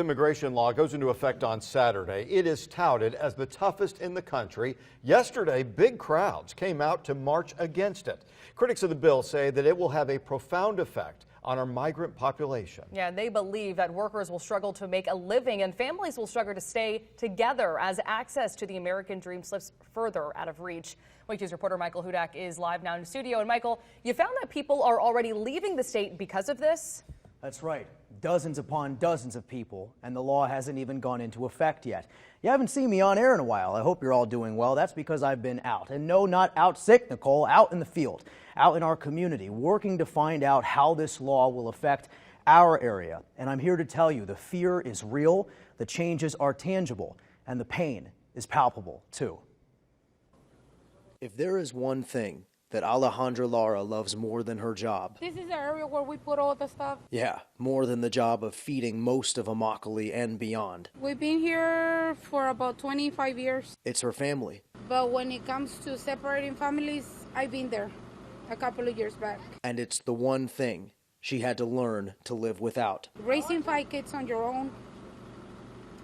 Immigration law goes into effect on Saturday. It is touted as the toughest in the country. Yesterday, big crowds came out to march against it. Critics of the bill say that it will have a profound effect on our migrant population. Yeah, they believe that workers will struggle to make a living and families will struggle to stay together as access to the American dream slips further out of reach. Wake News reporter Michael Hudak is live now in the studio. And Michael, you found that people are already leaving the state because of this? That's right. Dozens upon dozens of people, and the law hasn't even gone into effect yet. You haven't seen me on air in a while. I hope you're all doing well. That's because I've been out. And no, not out sick, Nicole, out in the field, out in our community, working to find out how this law will affect our area. And I'm here to tell you the fear is real, the changes are tangible, and the pain is palpable, too. If there is one thing that Alejandra Lara loves more than her job. This is the area where we put all the stuff. Yeah, more than the job of feeding most of Immokalee and beyond. We've been here for about 25 years. It's her family. But when it comes to separating families, I've been there a couple of years back. And it's the one thing she had to learn to live without. Raising 5 kids on your own,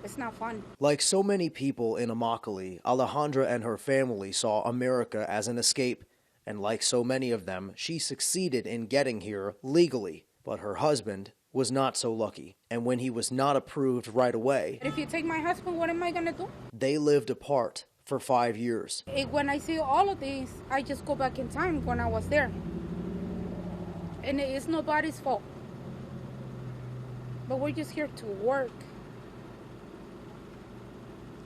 it's not fun. Like so many people in Immokalee, Alejandra and her family saw America as an escape. And like so many of them, she succeeded in getting here legally. But her husband was not so lucky. And when he was not approved right away, If you take my husband, what am I going to do? they lived apart for 5 years. When I see all of these, I just go back in time when I was there. And it's nobody's fault. But we're just here to work.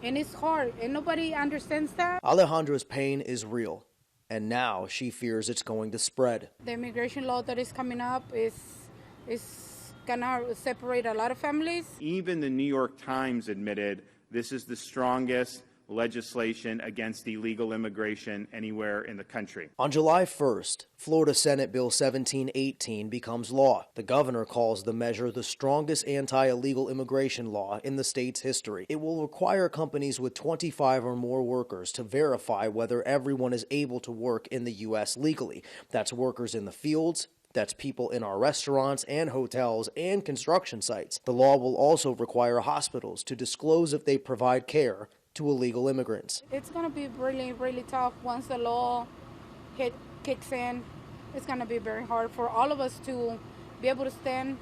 And it's hard, and nobody understands that. Alejandra's pain is real. And now she fears it's going to spread. The immigration law that is coming up is gonna separate a lot of families. Even the New York Times admitted this is the strongest legislation against illegal immigration anywhere in the country. On July 1st, Florida Senate Bill 1718 becomes law. The governor calls the measure the strongest anti-illegal immigration law in the state's history. It will require companies with 25 or more workers to verify whether everyone is able to work in the U.S. legally. That's workers in the fields, that's people in our restaurants and hotels and construction sites. The law will also require hospitals to disclose if they provide care to illegal immigrants. It's going to be really, really tough once the law kicks in. It's going to be very hard for all of us to be able to stand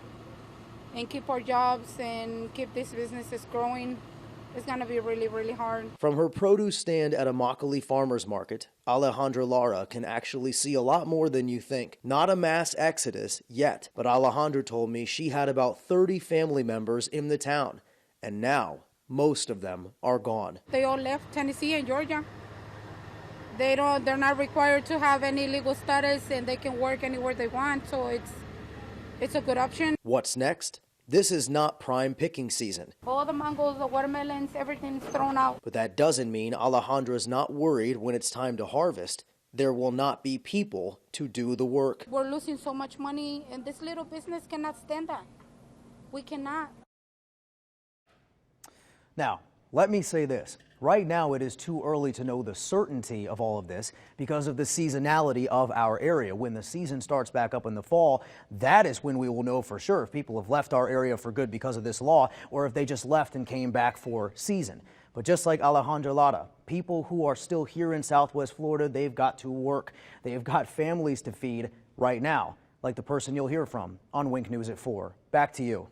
and keep our jobs and keep these businesses growing. It's going to be really, really hard. From her produce stand at Immokalee Farmers Market, Alejandra Lara can actually see a lot more than you think. Not a mass exodus yet, but Alejandra told me she had about 30 family members in the town, and now most of them are gone. They all left Tennessee and Georgia. They're not required to have any legal status, and they can work anywhere they want, so it's a good option. What's next? This is not prime picking season. All the mangoes, the watermelons, everything's thrown out. But that doesn't mean Alejandra's not worried when it's time to harvest. There will not be people to do the work. We're losing so much money, and this little business cannot stand that. We cannot. Now, let me say this. Right now, it is too early to know the certainty of all of this because of the seasonality of our area. When the season starts back up in the fall, that is when we will know for sure if people have left our area for good because of this law or if they just left and came back for season. But just like Alejandra Lara, people who are still here in Southwest Florida, they've got to work. They've got families to feed right now, like the person you'll hear from on Wink News at 4. Back to you.